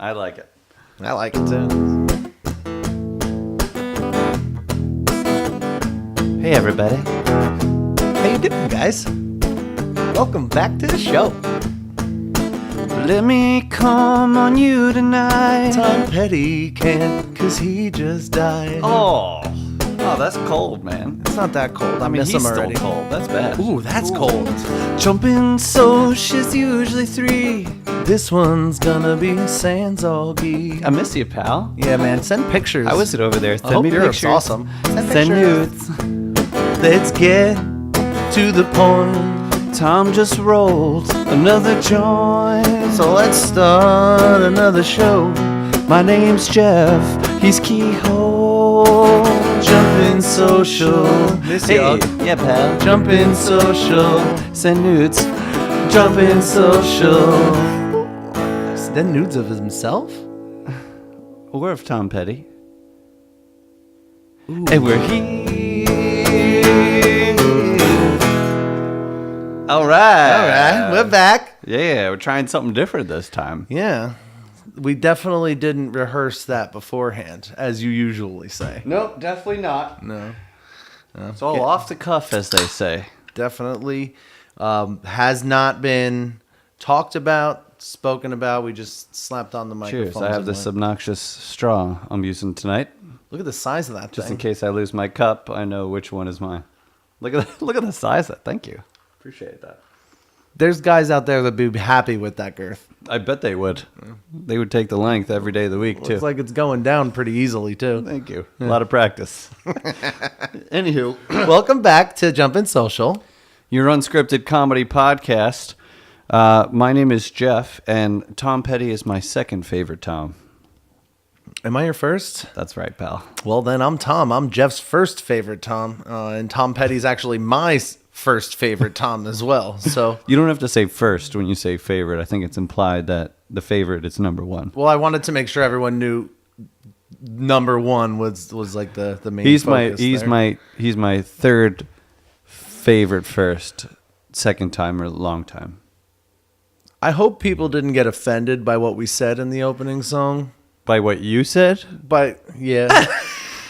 I like it. I like it too. Hey, everybody. How you doing, guys? Welcome back to the show. Let me come on you tonight. Tom Petty can't, cause he just died. Oh, that's cold, man. It's not that cold. I miss he's him already. still cold. That's bad. Ooh, that's cold. Jumping Soci's usually 3. This one's gonna be Sanzalgi. I miss you, pal. Yeah, man. Send pictures. How is it over there? I Send hope me yours pictures. awesome. Send pictures. nudes. Let's get to the point. Tom just rolled another joint. So let's start another show. My name's Jeff. He's Keyhole. Jumping social. Miss Hey, y'all. yeah, pal. Jumping social. Send nudes. Jumping social. Send nudes of himself? Or of Tom Petty. Ooh. And we're here. All right. All right, we're back. Yeah, we're trying something different this time. Yeah. We definitely didn't rehearse that beforehand, as you usually say. Nope, definitely not. No. It's all off the cuff, as they say. Definitely has not been talked about, spoken about. We just slapped on the microphone. Cheers. I have this obnoxious straw I'm using tonight. Look at the size of that Just thing. in case I lose my cup, I know which one is mine. Look at the size of it. Thank you. Appreciate that. There's guys out there that would be happy with that girth. I bet they would. They would take the length every day of the week, too. Looks like it's going down pretty easily, too. Thank you. A lot of practice. Anywho, Welcome back to Jumpin' Social. your unscripted comedy podcast. My name is Jeff, and Tom Petty is my second favorite Tom. Am I your first? That's right, pal. Well, then I'm Tom. I'm Jeff's first favorite Tom. And Tom Petty's actually my first favorite Tom as well. So, You don't have to say first when you say favorite. I think it's implied that the favorite is number one. well, I wanted to make sure everyone knew number one was like the main He's focus he's my third favorite first, second time or long time. I hope people didn't get offended by what we said in the opening song. By what you said? But, yeah.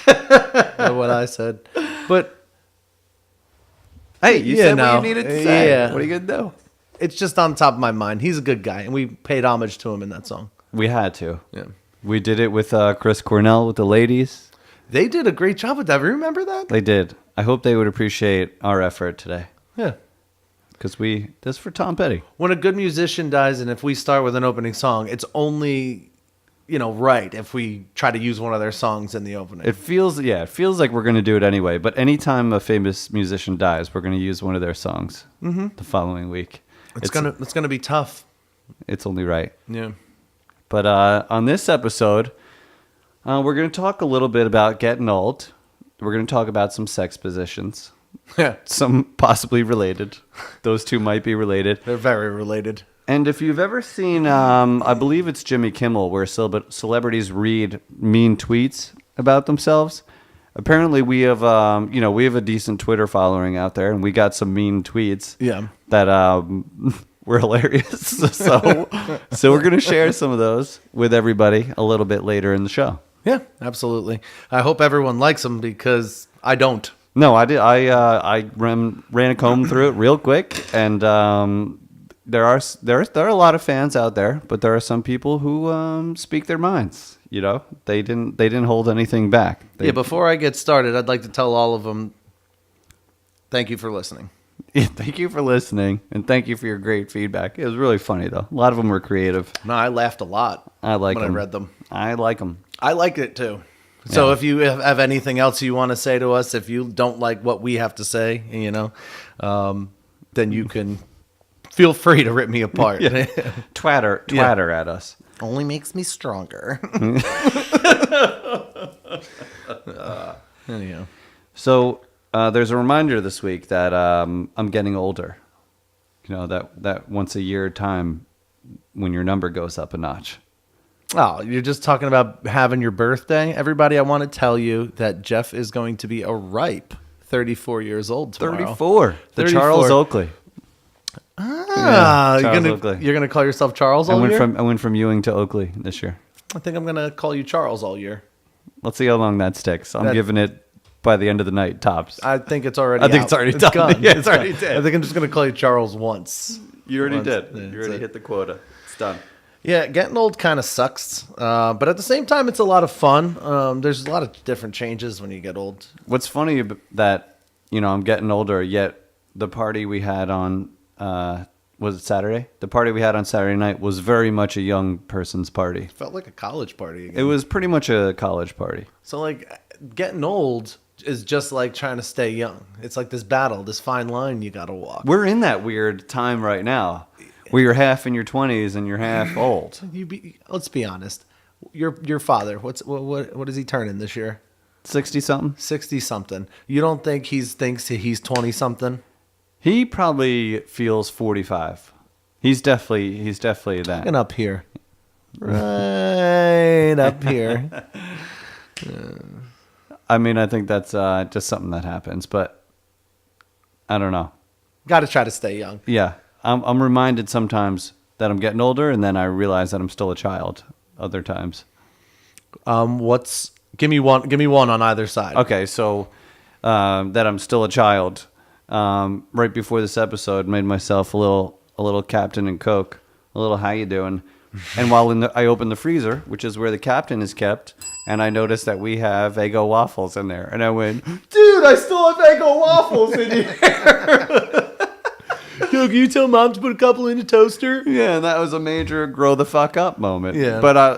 By what I said. But Hey, you Yeah, said no. what you needed to say. Yeah. What are you gonna do? it's just on top of my mind. He's a good guy, and we paid homage to him in that song. We had to. Yeah. We did it with Chris Cornell with the ladies. They did a great job with that. Remember that? They did. I hope they would appreciate our effort today. Yeah. Because this is for Tom Petty. When a good musician dies, and if we start with an opening song, it's only, right if we try to use one of their songs in the opening. It feels like we're going to do it anyway. But anytime a famous musician dies, we're going to use one of their songs the following week. It's gonna be tough. It's only right. Yeah. But on this episode, we're going to talk a little bit about getting old. We're going to talk about some sex positions. Yeah. Some possibly related. Those two might be related. They're very related. And if you've ever seen, I believe it's Jimmy Kimmel, where celebrities read mean tweets about themselves. Apparently, we have a decent Twitter following out there, and we got some mean tweets. Yeah. That were hilarious. So we're gonna share some of those with everybody a little bit later in the show. Yeah, absolutely. I hope everyone likes them because I don't. No, I did. I ran a comb through it real quick, and there are a lot of fans out there, but there are some people who speak their minds. They didn't hold anything back. Before I get started, I'd like to tell all of them, thank you for listening. Yeah, thank you for listening, and thank you for your great feedback. It was really funny, though. A lot of them were creative. No, I laughed a lot I like when them. I read them. I like them. I liked it too. So Yeah. if you have anything else you want to say to us, if you don't like what we have to say, then you can feel free to rip me apart. Twatter at us. Only makes me stronger. Anyhow. So there's a reminder this week that I'm getting older. That once a year time when your number goes up a notch. Oh, you're just talking about having your birthday? Everybody, I want to tell you that Jeff is going to be a ripe 34 years old tomorrow. 34. The 34. Charles Oakley. Ah, Charles Oakley. you're gonna call yourself Charles I all year? went from Ewing to Oakley this year. I think I'm gonna call you Charles all year. Let's see how long that sticks. I'm That- giving it by the end of the night tops. I think it's already. I think out. it's already done. gone. Yeah, it's already dead. I think I'm just gonna call you Charles once. You already Once. did. Yeah, You that's already it. hit the quota. It's done. Yeah, getting old kind of sucks, but at the same time, it's a lot of fun. There's a lot of different changes when you get old. What's funny that I'm getting older, yet the party we had on was it Saturday? The party we had on Saturday night was very much a young person's party. Felt like a college party again. It was pretty much a college party. So like getting old is just like trying to stay young. It's like this battle, this fine line you got to walk. We're in that weird time right now where you're half in your 20s and you're half old. Let's be honest. Your father, what is he turning this year? 60 something? 60 something. You don't think thinks he's 20 something? He probably feels 45. He's definitely that. And up here. Right up here. I mean, I think that's just something that happens, but I don't know. Got to try to stay young. Yeah, I'm reminded sometimes that I'm getting older, and then I realize that I'm still a child. Other times. Give me one on either side. Okay, so that I'm still a child. Right before this episode, made myself a little Captain and Coke. A little how you doing? And while I opened the freezer, which is where the Captain is kept, and I noticed that we have Eggo waffles in there, and I went, dude, I still have Eggo waffles in here. Yo, can you tell Mom to put a couple in a toaster? Yeah, and that was a major grow the fuck up moment. Yeah. But I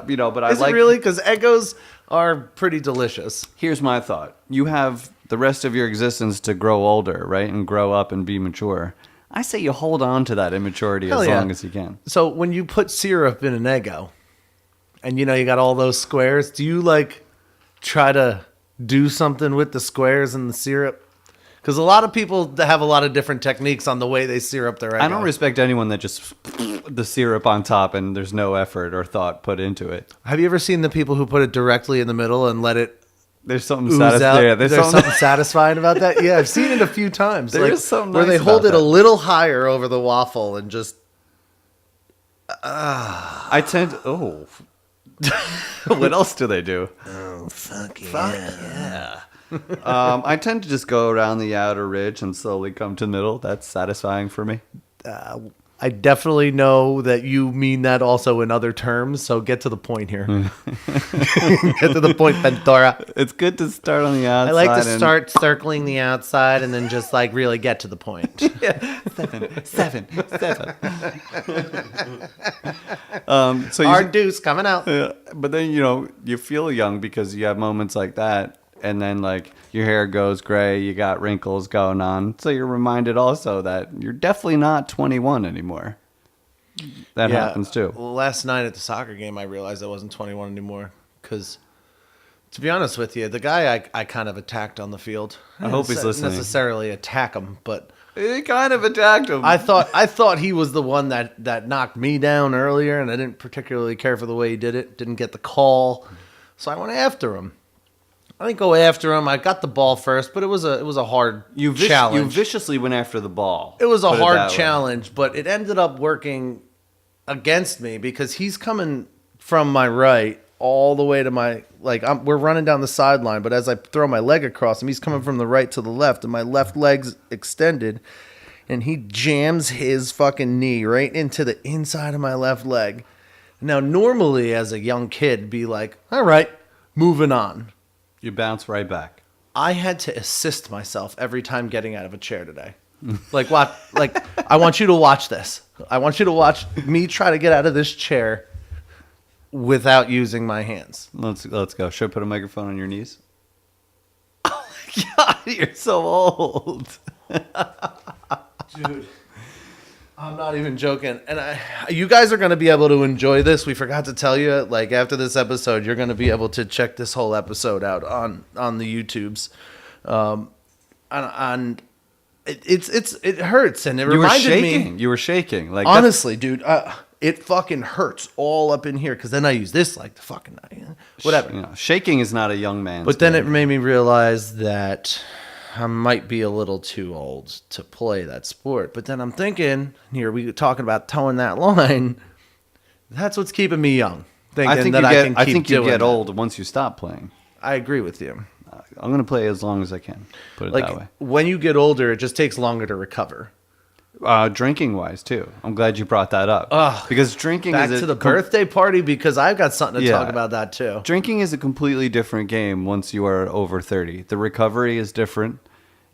Is it really? Because Eggos are pretty delicious. Here's my thought. You have the rest of your existence to grow older, right? And grow up and be mature. I say you hold on to that immaturity Hell as yeah. long as you can. So when you put syrup in an Eggo, and you got all those squares, do you like try to do something with the squares and the syrup? Because a lot of people have a lot of different techniques on the way they syrup their Eggo. I don't respect anyone that just the syrup on top and there's no effort or thought put into it. Have you ever seen the people who put it directly in the middle and let it There's something ooze out? satisfying. Yeah, there's something satisfying about that. Yeah, I've seen it a few times. There like, is something where they nice hold about it a that. little higher over the waffle and just I tend to, what else do they do? fuck yeah. I tend to just go around the outer ridge and slowly come to the middle. That's satisfying for me. I definitely know that you mean that also in other terms, so get to the point here. Get to the point, Ventura. It's good to start on the outside. I like to and- start circling the outside and then just like really get to the point. Seven. So you, Hard deuce coming out. yeah, but then you feel young because you have moments like that, and then like your hair goes gray, you got wrinkles going on, so you're reminded also that you're definitely not 21 anymore. That Yeah. happens too. Well, last night at the soccer game, I realized I wasn't 21 anymore. Because, to be honest with you, the guy I kind of attacked on the field. I hope he's didn't listening. necessarily attack him, but It kind of attacked him. I thought he was the one that knocked me down earlier, and I didn't particularly care for the way he did it. Didn't get the call, so I went after him. I didn't go after him. I got the ball first, but it was a hard challenge. You viciously went after the ball. It was a Put hard that way. challenge, but it ended up working against me because he's coming from my right all the way to my we're running down the sideline, but as I throw my leg across him, he's coming from the right to the left, and my left leg's extended, and he jams his fucking knee right into the inside of my left leg. Now, normally as a young kid, be like, all right, moving on. You bounce right back. I had to assist myself every time getting out of a chair today. Like what? Like I want you to watch this. I want you to watch me try to get out of this chair without using my hands. Let's go. Should I put a microphone on your knees? Oh my god, you're so old. Dude, I'm not even joking. And you guys are going to be able to enjoy this. We forgot to tell you, like after this episode, you're going to be able to check this whole episode out on the YouTubes. And it hurts, and it You were reminded shaking. me. You were shaking. Like Honestly, dude, it fucking hurts all up in here because then I use this like the fucking whatever. shaking is not a young man's But then it game. made me realize that I might be a little too old to play that sport. But then I'm thinking, here we talking about towing that line. That's what's keeping me young. Thinking that I can keep I think you doing get that. old once you stop playing. I agree with you. I'm going to play as long as I can. Put it Like that way. when you get older, it just takes longer to recover. Drinking wise too. I'm glad you brought that up. Because drinking Back is to the birthday party because I've got something to Yeah. talk about that too. Drinking is a completely different game once you are over 30. The recovery is different.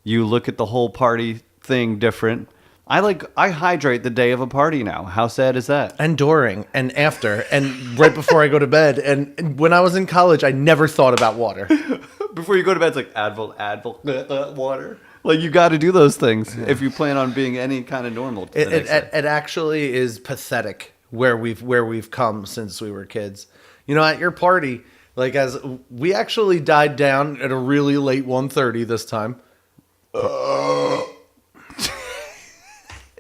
You look at the whole party thing different. I hydrate the day of a party now. How sad is that? And during and after and right before I go to bed. And when I was in college, I never thought about water. Before you go to bed, it's like Advil, water. Like you got to do those things if you plan on being any kind of normal. the next day. It actually is pathetic where we've come since we were kids. You know, at your party, like as we actually died down at a really late 1:30 this time.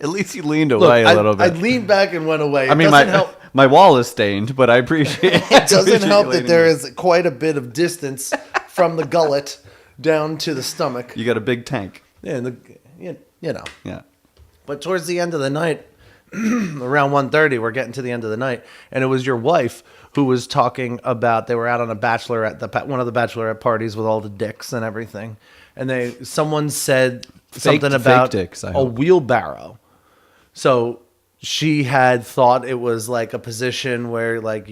At least you leaned away a little I bit. leaned back and went away. I mean, doesn't help. my wall is stained, but I appreciate it. It doesn't help that there is quite a bit of distance from the gullet down to the stomach. You got a big tank. Yeah, you know. Yeah. But towards the end of the night, around 1:30, we're getting to the end of the night, and it was your wife who was talking about they were out on a one of the bachelorette parties with all the dicks and everything, and someone said something fake about dicks, I a hope. wheelbarrow. So she had thought it was like a position where like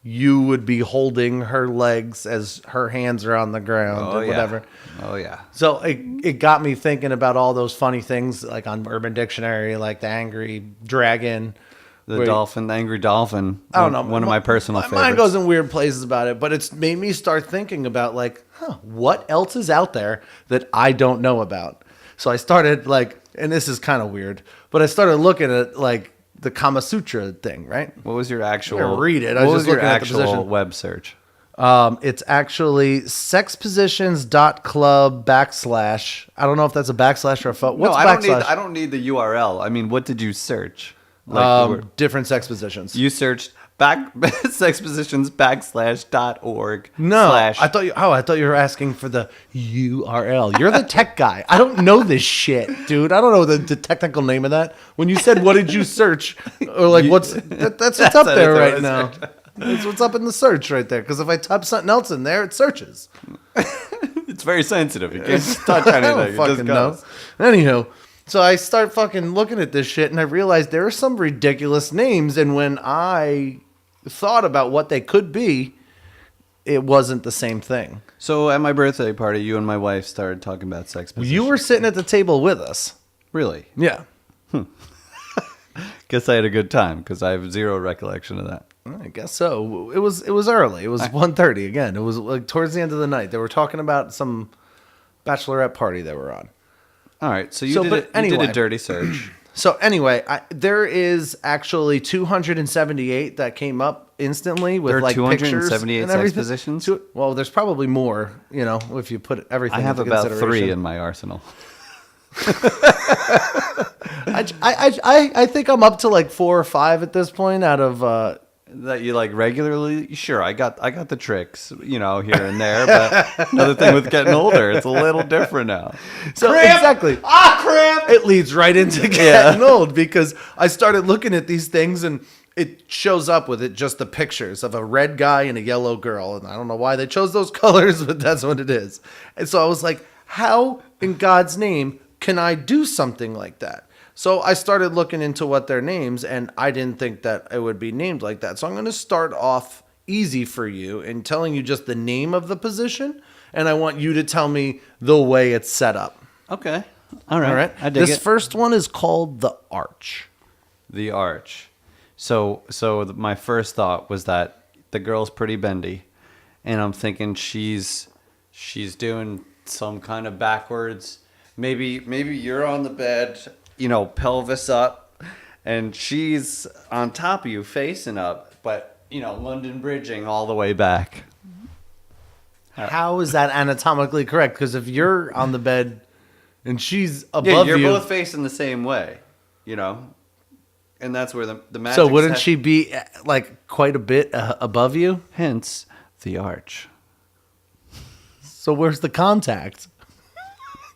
you would be holding her legs as her hands are on the ground or whatever. Oh yeah. So it got me thinking about all those funny things like on Urban Dictionary, like the angry dragon. The where- dolphin, the angry dolphin. I don't know. One of my personal my favorites. mind goes in weird places about it, but it's made me start thinking about like, what else is out there that I don't know about? So I started like, and this is kind of weird, but I started looking at like the Kama Sutra thing, right? What was your actual? I'm gonna read it. I What was was just your looking at the actual position. web search? It's actually sexpositions.club / I don't know if that's a backslash or a what's No, backslash? I don't need the URL. I mean, what did you search? Like, the word- Different sex positions. you searched sexpositions.org. No, slash. I thought you were asking for the URL. You're the tech guy. I don't know this shit, dude. I don't know the technical name of that. When you said what did you search, or like that's what's up there what right I now. That's what's up in the search right there. Because if I type something else in there, it searches. It's very sensitive. You can't just touch anything. I don't It just fucking know. goes. Anywho, so I start fucking looking at this shit, and I realized there are some ridiculous names. And when I thought about what they could be, it wasn't the same thing. So at my birthday party, you and my wife started talking about sex positions. You were sitting at the table with us. Really? Yeah. Guess I had a good time because I have zero recollection of that. I guess so. It was early. It was 1:30 again. It was like towards the end of the night. They were talking about some bachelorette party they were on. All right, so you So, did but you did anyway. a dirty search. So anyway, there is actually 278 that came up instantly with There are like pictures 278 and sex everything. positions? Well, there's probably more. You know, if you put everything. I have into about 3 consideration. in my arsenal. I think I'm up to like 4 or 5 at this point out of. That you like regularly? Sure, I got the tricks, here and there. But another thing with getting older, it's a little different now. So Cramp! exactly. Cramp! It leads right into getting old because I started looking at these things and it shows up with it just the pictures of a red guy and a yellow girl. And I don't know why they chose those colors, but that's what it is. And so I was like, how in God's name can I do something like that? So I started looking into what their names, and I didn't think that it would be named like that. So I'm going to start off easy for you in telling you just the name of the position, and I want you to tell me the way it's set up. Okay. All right. All right. I dig This it. first one is called the Arch. The arch. So my first thought was that the girl's pretty bendy, and I'm thinking she's doing some kind of backwards. Maybe you're on the bed, pelvis up, and she's on top of you, facing up, but London bridging all the way back. How is that anatomically correct? Because if you're on the bed and she's Yeah, above you're you, both facing the same way, and that's where the magic. so wouldn't she be like quite a bit above you? Hence the arch. So where's the contact?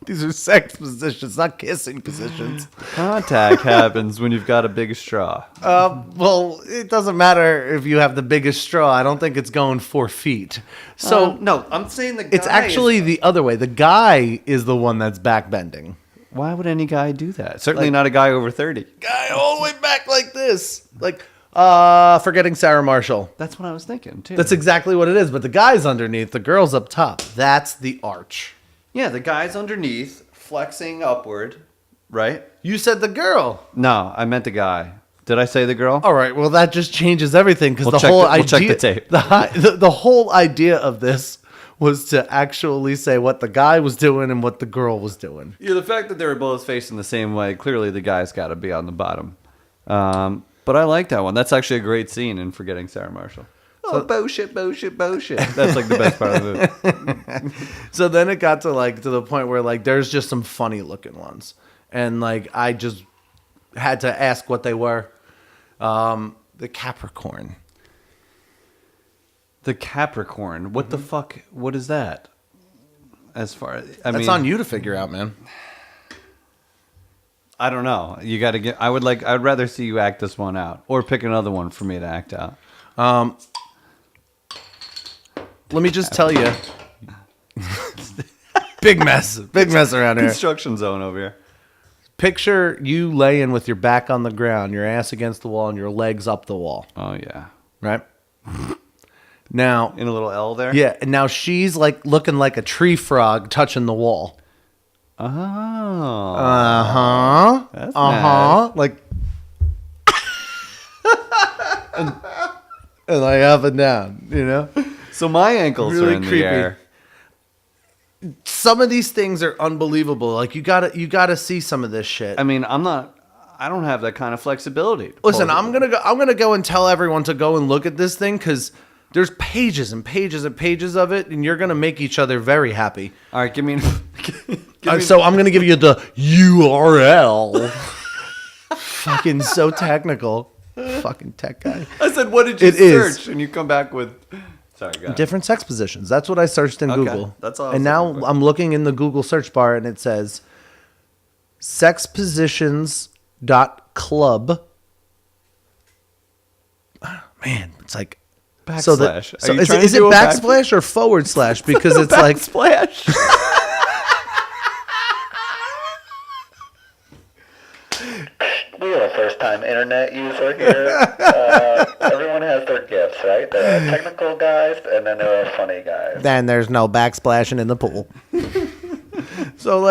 These are sex positions, not kissing positions. Contact happens when you've got a big straw. Well, it doesn't matter if you have the biggest straw. I don't think it's going 4 feet. So no, I'm saying the guy it's actually the other way. The guy is the one that's backbending. Why would any guy do that? Certainly not a guy over 30. Guy all the way back like this. Like, forgetting Sarah Marshall. That's what I was thinking, too. That's exactly what it is. But the guy's underneath, the girl's up top. That's the arch. Yeah, the guy's underneath, flexing upward, right? You said the girl. No, I meant the guy. Did I say the girl? All right, well, that just changes everything because We'll the check whole the- we'll idea, check the tape. The whole idea of this was to actually say what the guy was doing and what the girl was doing. Yeah, the fact that they were both facing the same way, clearly the guy's got to be on the bottom. But I like that one. That's actually a great scene in Forgetting Sarah Marshall. Oh, bullshit. That's like the best part of it. So then it got to the point where there's just some funny looking ones, and I just had to ask what they were. The Capricorn. The Capricorn. What the fuck? What is that? As far as That's on you to figure out, man. I don't know. You got to get. I'd rather see you act this one out, or pick another one for me to act out. Let me just tell you. Big mess around here. Construction zone over here. Picture you laying with your back on the ground, your ass against the wall, and your legs up the wall. Oh yeah. Right? Now, In a little L there. yeah, and now she's looking like a tree frog touching the wall. Oh. Uh-huh. That's Uh-huh. nice. And up and down, you know? So my ankles Really are in creepy. the air. Some of these things are unbelievable. You gotta see some of this shit. I mean, I don't have that kind of flexibility. Listen, I'm gonna go and tell everyone to go and look at this thing because there's pages and pages and pages of it, and you're gonna make each other very happy. All right, give me. So I'm gonna give you the URL. Fucking so technical. Fucking tech guy. I said, what did you It is. search? And you come back with. Sorry, go ahead. Different sex positions. That's what I searched in Okay, Google. that's all I was And now looking for. I'm looking in the Google search bar and it says sexpositions.club. Man, it's like Backslash. So Are you is trying it to do a backslash or forward slash? Because it's like Backsplash. We have a first-time internet user here. Everyone has their gifts, right? There are technical guys, and then there are funny guys. then there's no backsplashing in the pool. So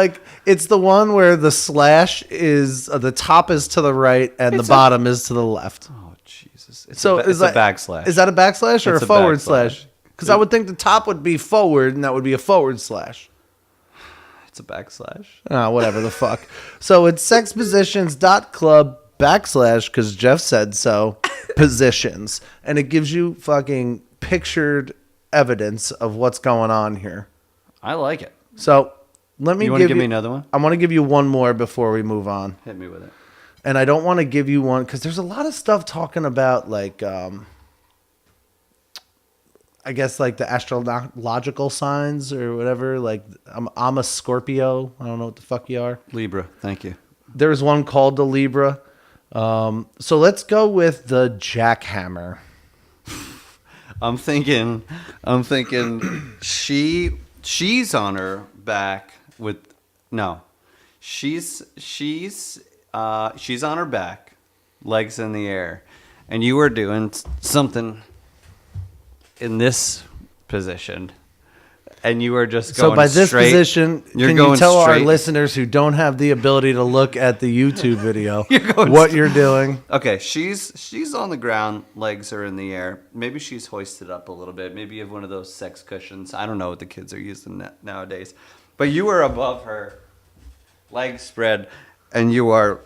it's the one where the slash is the top is to the right and the bottom is to the left. Oh Jesus! It's So it's is a that backslash. Is that a backslash or It's a a forward backslash. slash? Because I would think the top would be forward and that would be a forward slash. It's a backslash. Whatever the fuck. So it's sexpositions.club / because Jeff said so positions, and it gives you fucking pictured evidence of what's going on here. I like it. So let me You want to give give you me another one? I want to give you one more before we move on. Hit me with it. And I don't want to give you one because there's a lot of stuff talking about I guess the astrological signs or whatever. I'm a Scorpio. I don't know what the fuck you are. Libra. Thank you. There's one called the Libra. So let's go with the jackhammer. I'm thinking she's on her back with no. She's on her back, legs in the air, and you are doing something in this position, and you are just going So by this straight, position, you're can you going tell our straight- listeners who don't have the ability to look at the YouTube video going what you're doing? Okay, she's on the ground, legs are in the air. Maybe she's hoisted up a little bit. Maybe you have one of those sex cushions. I don't know what the kids are using nowadays. But you are above her, legs spread, and you are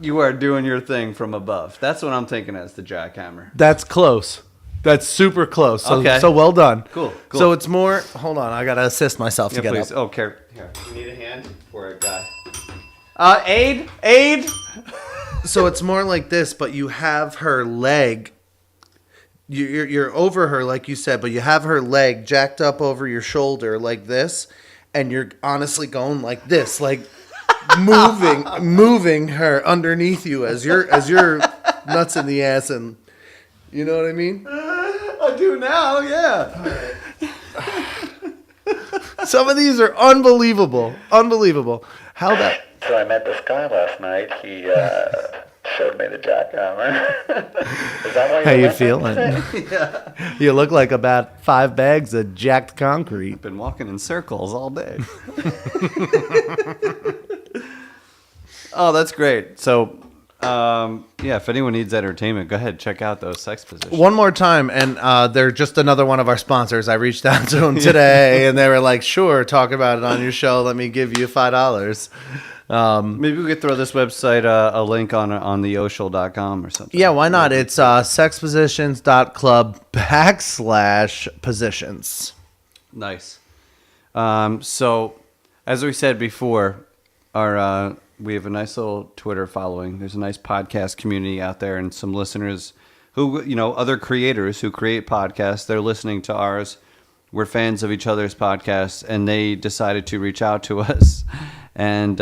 doing your thing from above. That's what I'm thinking as the jackhammer. That's close. That's super close. So, Okay. so well done. Cool. So it's more. Hold on, I gotta assist myself to Yeah, get please. up. Oh, here. You need a hand for a guy. Aid. So it's more like this, but you have her leg. You're over her, like you said, but you have her leg jacked up over your shoulder like this, and you're honestly going like this, like moving her underneath you as you're nuts in the ass, and you know what I mean? I do now, yeah. Some of these are unbelievable. How that? So I met this guy last night. He showed me the jackhammer. Is that why How you laughing feeling? today? You look like about 5 bags of jacked concrete. Been walking in circles all day. Oh, that's great. So, yeah, if anyone needs entertainment, go ahead, check out those sex positions. One more time, and they're just another one of our sponsors. I reached out to them today, and they were like, "Sure, talk about it on your show. Let me give you $5." Maybe we could throw this website a link on theoshel.com or something. Yeah, why not? It's sexpositions.club/positions. Nice. So, as we said before, we have a nice little Twitter following. There's a nice podcast community out there, and some listeners who, other creators who create podcasts. They're listening to ours. We're fans of each other's podcasts, and they decided to reach out to us and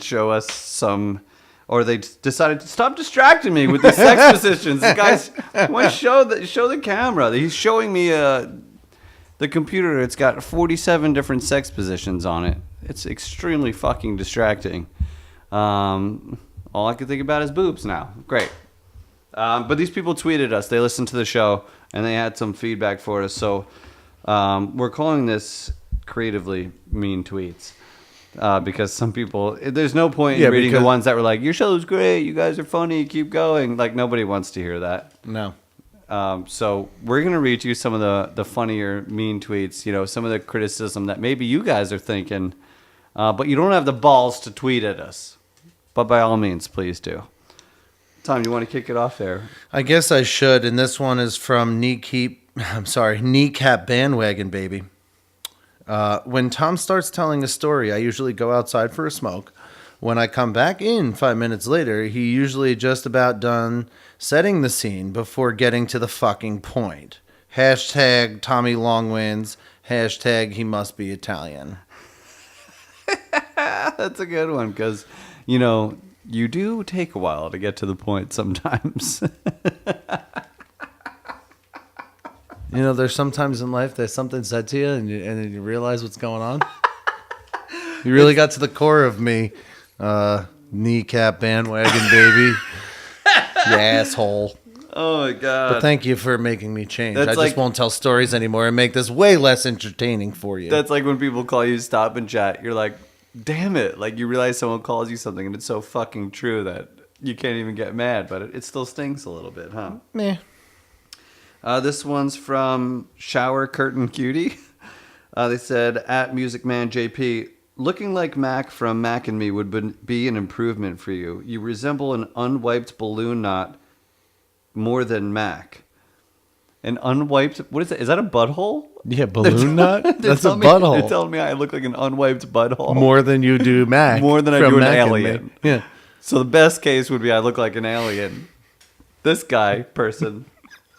show us some. Or they decided to stop distracting me with these sex positions. The guys want to show the camera. He's showing me the computer. It's got 47 different sex positions on it. It's extremely fucking distracting. All I can think about is boobs now. Great. But these people tweeted us. They listened to the show, and they had some feedback for us. So we're calling this creatively mean tweets. Because some people, there's no point in reading the ones that were like, your show's great, you guys are funny, keep going. Like, nobody wants to hear that. No. So we're going to read you some of the funnier, mean tweets, some of the criticism that maybe you guys are thinking, but you don't have the balls to tweet at us. But by all means, please do. Tom, you want to kick it off there? I guess I should, and this one is from Kneecap Bandwagon Baby. When Tom starts telling a story, I usually go outside for a smoke. When I come back in 5 minutes later, he usually just about done setting the scene before getting to the fucking point. Hashtag Tommy Long wins. Hashtag he must be Italian. That's a good one because, you do take a while to get to the point sometimes. There's sometimes in life that something said to you and then you realize what's going on. You really got to the core of me, Kneecap Bandwagon Baby. You asshole. Oh, my God. But thank you for making me change. That's I just won't tell stories anymore and make this way less entertaining for you. That's like when people call you stop and chat. You're like, damn it. Like, you realize someone calls you something and it's so fucking true that you can't even get mad, but it still stings a little bit, huh? Meh. This one's from Shower Curtain Cutie. They said, at MusicManJP, looking like Mac from Mac and Me would be an improvement for you. You resemble an unwiped balloon knot more than Mac. An unwiped... What is that? Is that a butthole? Yeah, balloon knot? That's a They're butthole. telling me I look like an unwiped butthole. More than you do Mac. More than I from do an Mac and Me. alien. Yeah. So the best case would be I look like an alien. This person...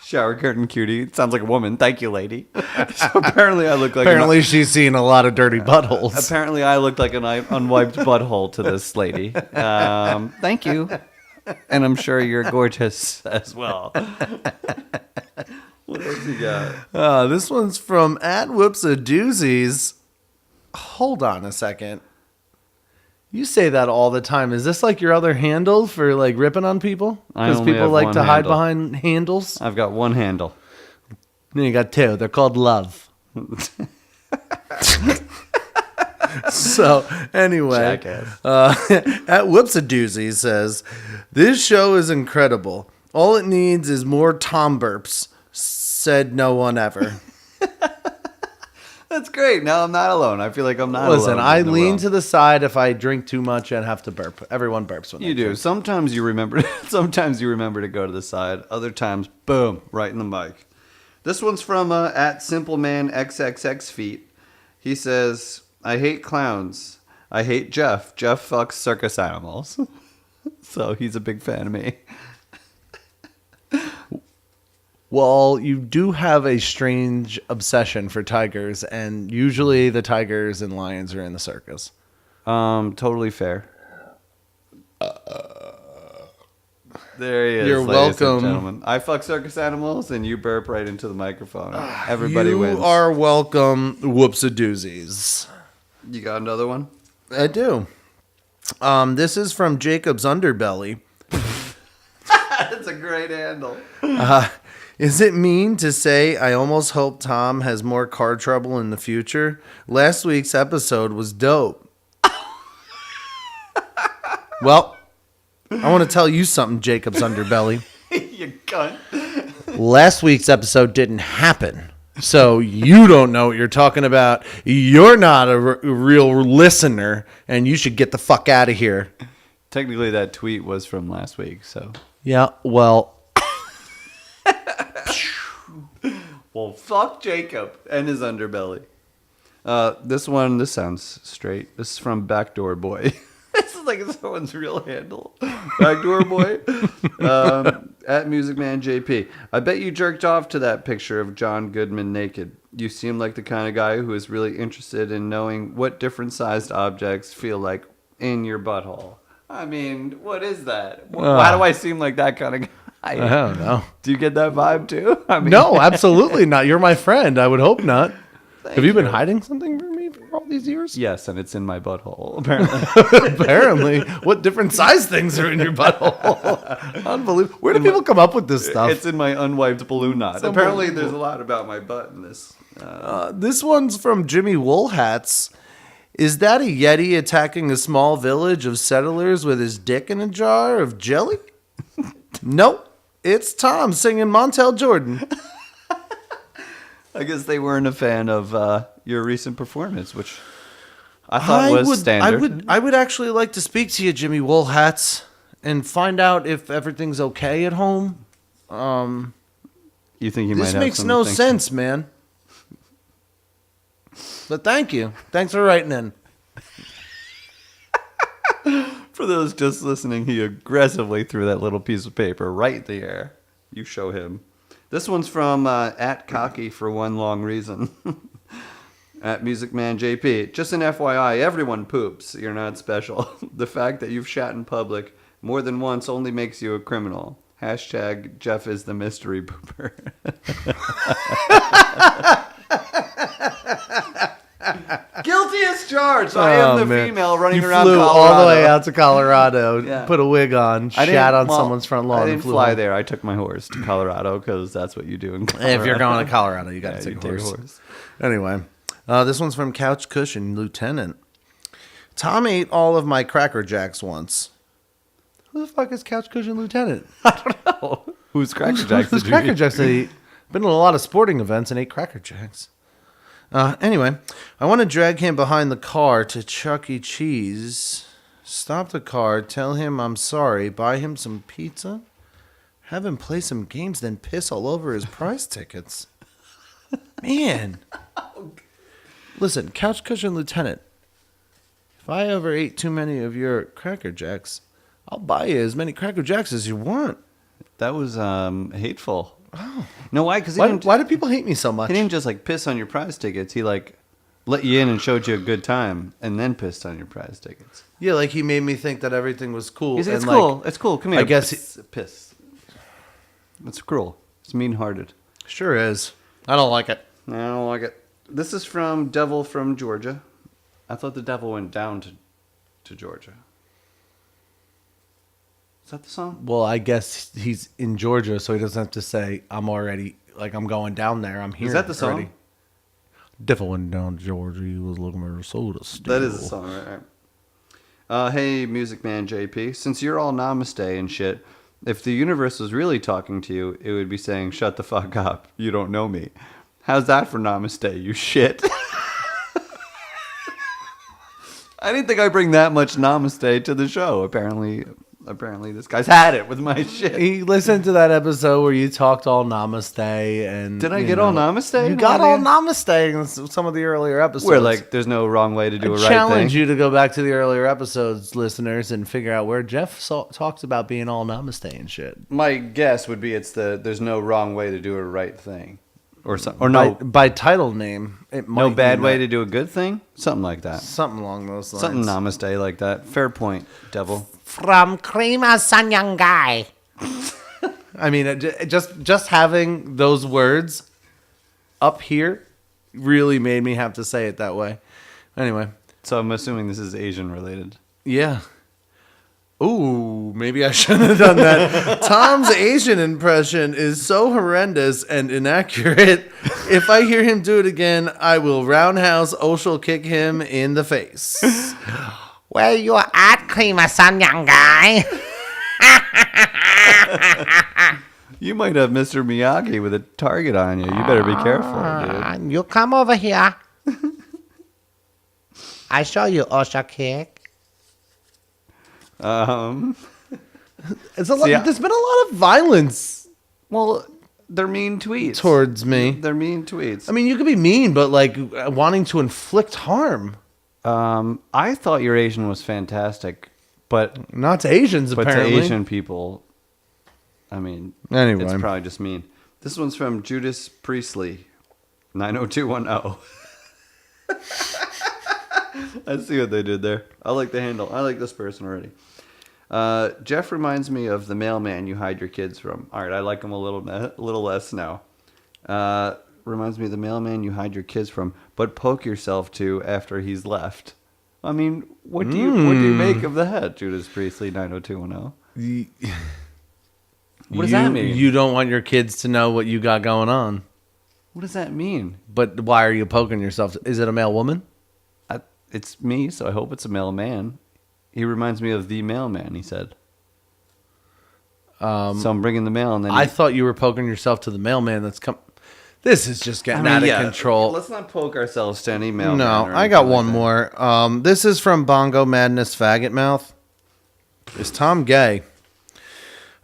Shower Curtain Cutie. It sounds like a woman. Thank you, lady. So apparently I look like... Apparently she's seen a lot of dirty buttholes. Apparently I looked like an unwiped butthole to this lady. Thank you. And I'm sure you're gorgeous as well. What else you got? This one's from @Whoopsadoozies. Hold on a second. You say that all the time. Is this like your other handle for like ripping on people? I Because only people have like one to hide handle. behind handles. I've got one handle. Then you got 2. They're called love. So anyway, Jackass. @Whoopsadoozies says, this show is incredible. All it needs is more Tom burps. Said no one ever. That's great. Now I'm not alone. I feel like I'm not alone. Listen, I in the lean world. to the side if I drink too much and have to burp. Everyone burps when You they do. drink. Sometimes you remember. Sometimes you remember to go to the side. Other times, boom, right in the mic. This one's from @SimpleManXXXFeet. He says, "I hate clowns. I hate Jeff. Jeff fucks circus animals." So he's a big fan of me. Well, you do have a strange obsession for tigers, and usually the tigers and lions are in the circus. Totally fair. There he is. You're ladies and welcome. gentlemen. I fuck circus animals, and you burp right into the microphone. Everybody you wins. are welcome, whoops-a-doozies. You got another one? I do. This is from Jacob's Underbelly. That's a great handle. Is it mean to say I almost hope Tom has more car trouble in the future? Last week's episode was dope. Well, I want to tell you something, Jacob's Underbelly. You cunt. Last week's episode didn't happen. So you don't know what you're talking about. You're not a real listener, and you should get the fuck out of here. Technically, that tweet was from last week, so. Yeah, well, Well, fuck Jacob and his underbelly. This sounds straight. This is from Backdoor Boy. This is like someone's real handle. Backdoor Boy. At Musicman JP. I bet you jerked off to that picture of John Goodman naked. You seem like the kind of guy who is really interested in knowing what different sized objects feel like in your butthole. I mean, what is that? Why do I seem like that kind of guy? I don't know. Do you get that vibe too? I mean, No, absolutely not. You're my friend. I would hope not. Thank Have you been you. hiding something from me for all these years? Yes, and it's in my butthole, apparently. Apparently. What different size things are in your butthole? Unbelievable. Where do people come up with this stuff? It's in my unwiped balloon knot. It's Apparently, unbelievable. there's a lot about my butt in this. This one's from Jimmy Woolhats. Is that a Yeti attacking a small village of settlers with his dick in a jar of jelly? Nope. It's Tom singing Montel Jordan. I guess they weren't a fan of your recent performance, which I thought was standard. I would actually like to speak to you, Jimmy Woolhats, and find out if everything's okay at home. You think you might This have makes some no things- sense, man. But thank you. Thanks for writing in. For those just listening, he aggressively threw that little piece of paper right in the air. You show him. This one's from at Cocky for one long reason. At Musicman JP. Just an FYI, everyone poops. You're not special. The fact that you've shat in public more than once only makes you a criminal. Hashtag Jeff is the mystery pooper. Guilty as charged. I am the man. female running you around flew Colorado. all the way out to Colorado, Yeah. put a wig on, I didn't- shat on well, someone's front lawn, I and didn't flew fly home. there. I took my horse to Colorado because that's what you do in Colorado. If you're going to Colorado, you got Yeah, to you take a take a horse. horse. Anyway, this one's from Couch Cushion Lieutenant. Tom ate all of my Cracker Jacks once. Who the fuck is Couch Cushion Lieutenant? Who's Cracker Jacks? Who's did you Cracker eat? Jacks? They been to a lot of sporting events and ate Cracker Jacks. Anyway, I want to drag him behind the car to Chuck E. Cheese. Stop the car, tell him I'm sorry, buy him some pizza, have him play some games, then piss all over his prize tickets. Man. Listen, Couch Cushion Lieutenant, if I ever ate too many of your Cracker Jacks, I'll buy you as many Cracker Jacks as you want. That was hateful. Oh. No, why? Because Why do people hate me so much? he didn't just like piss on your prize tickets. He like let you in and showed you a good time, and then pissed on your prize tickets. Yeah, like he made me think that everything was cool. He said, "It's and like, cool. It's cool. Come here." I guess piss. It's cruel. It's mean-hearted. Sure is. I don't like it. I don't like it. This is from Devil from Georgia. I thought the devil went down to Georgia. Is that the song? Well, I guess he's in Georgia, so he doesn't have to say, I'm going down there. I'm here. Is that the song? already." Devil went down to Georgia. He was looking for a soda still. That is the song, right? Hey, Music Man JP. Since you're all namaste and shit, if the universe was really talking to you, it would be saying, "Shut the fuck up. You don't know me." How's that for namaste, you shit? I didn't think I'd bring that much namaste to the show. Apparently, apparently this guy's had it with my shit. He listened to that episode where you talked all namaste and Did I get all namaste? You in got one all of these? namaste in some of the earlier episodes. Where like there's no wrong way to do I a right challenge thing. you to go back to the earlier episodes, listeners, and figure out where Jeff talks about being all namaste and shit. My guess would be there's no wrong way to do a right thing, or no By title name, it might no bad mean way that. to do a good thing, something like that. Something along those lines. Something namaste like that. Fair point, devil. From Krima Sanyangai. I mean, just having those words up here really made me have to say it that way. Anyway, So I'm assuming this is Asian related. yeah. Ooh, maybe I shouldn't have done that. Tom's Asian impression is so horrendous and inaccurate. If I hear him do it again, I will roundhouse Oshel kick him in the face. Where you at, Krima Sanyangai? You might have Mr. Miyagi with a target on you. You better be careful, dude. You come over here. I show you Osha kick. It's a lot. See, There's been a lot of violence Well, they're mean tweets. towards me. They're mean tweets. I mean, you could be mean, but like wanting to inflict harm. I thought your Asian was fantastic, but Not to Asians, to apparently. Asian people, I mean, Anyway. it's probably just mean. This one's from Judas Priestley, 90210. I see what they did there. I like the handle. I like this person already. Jeff reminds me of the mailman you hide your kids from. All right, I like him a little less now. Reminds me of the mailman you hide your kids from, but poke yourself to after he's left. I mean, what do you make of that, Judas Priestley, 90210? What does that mean? You don't want your kids to know what you got going on. What does that mean? But why are you poking yourself? Is it a male woman? It's me, so I hope it's a mailman. He reminds me of the mailman, he said. So I'm bringing the mail, and then I thought you were poking yourself to the mailman that's come. This is just getting out of control. Let's not poke ourselves to any mailman. No, or I got anything one like that. more. This is from Bongo Madness Faggot Mouth. Is Tom gay?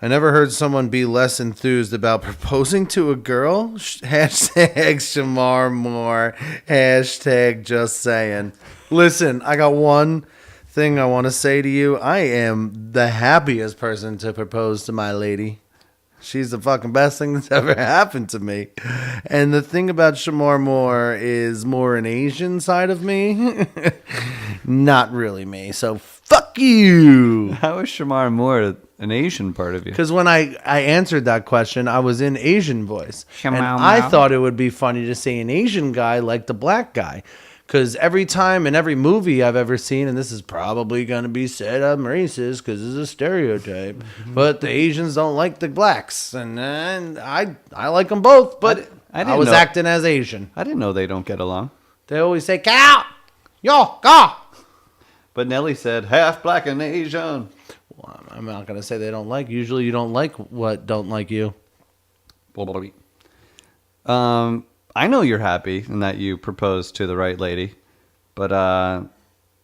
I never heard someone be less enthused about proposing to a girl. Hashtag Shamar Moore. Hashtag just saying. Listen, I got one thing I want to say to you. I am the happiest person to propose to my lady. She's the fucking best thing that's ever happened to me. And the thing about Shamar Moore is more an Asian side of me. Not really me. So fuck you. How is Shamar Moore an Asian part of you? Because when I answered that question, I was in Asian voice. And Shamar I Moore. thought it would be funny to say an Asian guy like the black guy. Because every time in every movie I've ever seen, and this is probably going to be said I'm racist because it's a stereotype, but the Asians don't like the blacks. And I like them both, but I I, didn't was know- acting as Asian. I didn't know they don't get along. They always say, "Get out! Yo, go!" But Nelly said, half black and Asian. Well, I'm not going to say they don't like. Usually you don't like what don't like you. I know you're happy and that you proposed to the right lady, but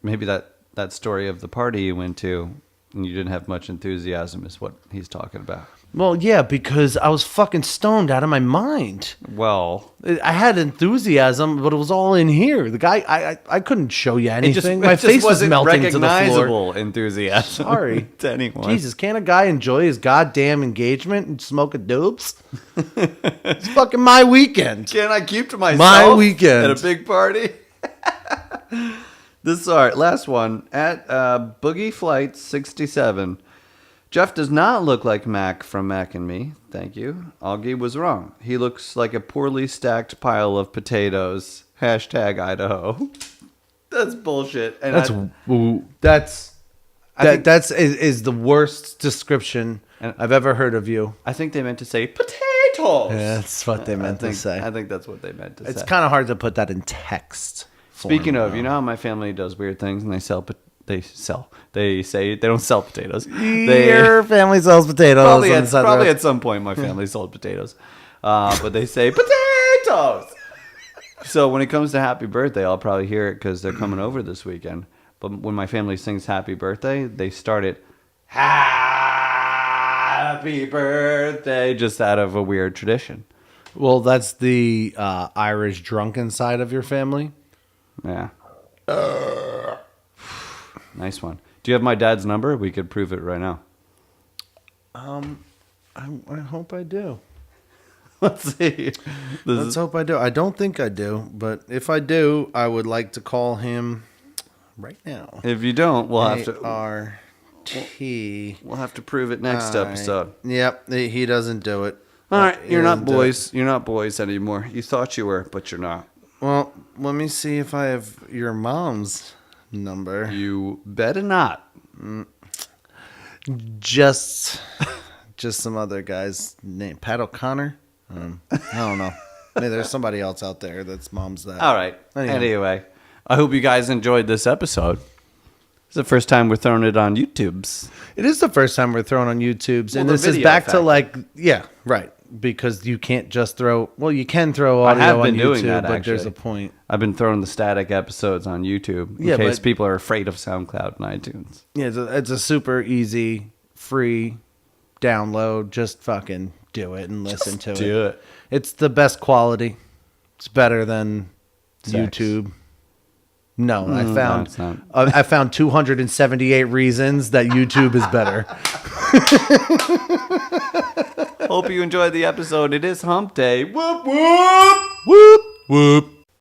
maybe that story of the party you went to and you didn't have much enthusiasm is what he's talking about. Well, yeah, because I was fucking stoned out of my mind. Well, I had enthusiasm, but it was all in here. The guy, I couldn't show you anything. My it just face was wasn't melting to the floor. recognizable enthusiasm. Sorry. to anyone. Jesus, can't a guy enjoy his goddamn engagement and smoke a dopes? It's fucking my weekend. Can I keep to myself? My weekend. At a big party? This is all right. Last one. At Boogie Flight 67. Jeff does not look like Mac from Mac and Me. Thank you. Augie was wrong. He looks like a poorly stacked pile of potatoes. Hashtag Idaho. That's bullshit. And That's the worst description I've ever heard of you. I think they meant to say potatoes. Yeah, that's what they meant to say. I think that's what they meant to say. It's kind of hard to put that in text. Speaking form, of, you know how my family does weird things and they say they don't sell potatoes. Your family sells potatoes. Probably on the side of the probably road. at some point my family sold potatoes. But they say potatoes. So when it comes to happy birthday, I'll probably hear it because they're coming over this weekend. But when my family sings happy birthday, they start it happy birthday, just out of a weird tradition. Well, that's the Irish drunken side of your family. Yeah. Nice one. Do you have my dad's number? We could prove it right now. I hope I do. Let's see. Let's hope I do. I don't think I do, but if I do, I would like to call him right now. If you don't, we'll have to A-R-T. we'll have to prove it next episode. Yep, he doesn't do it. All right, He you're not doesn't do it. boys. You're not boys anymore. You thought you were, but you're not. Well, let me see if I have your mom's number. You better not. Just some other guy's name. Pat O'Connor? I don't know. Maybe there's somebody else out there that's mom's that. All right. Anyhow. Anyway, I hope you guys enjoyed this episode. It's the first time we're throwing it on YouTube's. It is the first time we're throwing on YouTube's, and the this is video back factor. to like, yeah, right. Because you can't just throw. Well, you can throw I audio have on been YouTube, doing that, but there's a actually. point. I've been throwing the static episodes on YouTube in Yeah, case but- people are afraid of SoundCloud and iTunes. Yeah, it's a super easy, free download. Just fucking do it and listen to do it. It's the best quality. It's better than Sex. YouTube. No, I no, found it's not. I found 278 reasons that YouTube is better. Hope you enjoyed the episode. It is Hump Day. Whoop, whoop. Whoop whoop.